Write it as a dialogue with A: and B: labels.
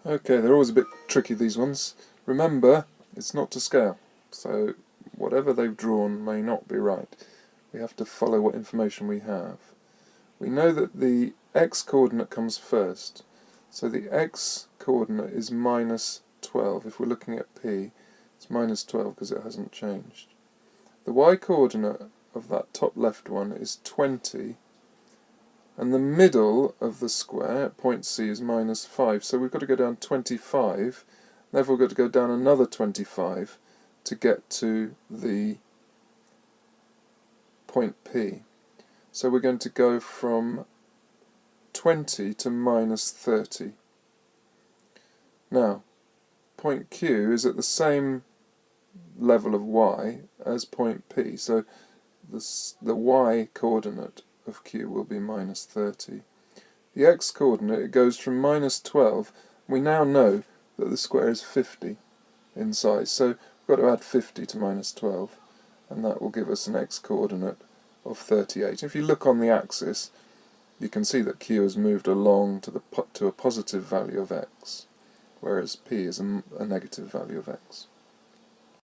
A: Okay, they're always a bit tricky, these ones. Remember, it's not to scale, so whatever they've drawn may not be right. We have to follow what information we have. We know that the x-coordinate comes first, so the x-coordinate is minus 12. If we're looking at P, it's minus 12 because it hasn't changed. The y-coordinate of that top left one is 20, and the middle of the square, point C, is minus 5. So we've got to go down 25. Therefore we've got to go down another 25 to get to the point P. So we're going to go from 20 to minus 30. Now, point Q is at the same level of y as point P. So the y coordinate of Q will be minus 30. The x coordinate, it goes from minus 12. We now know that the square is 50 in size, so we've got to add 50 to minus 12, and that will give us an x coordinate of 38. If you look on the axis, you can see that Q has moved along to a positive value of x, whereas P is a negative value of x.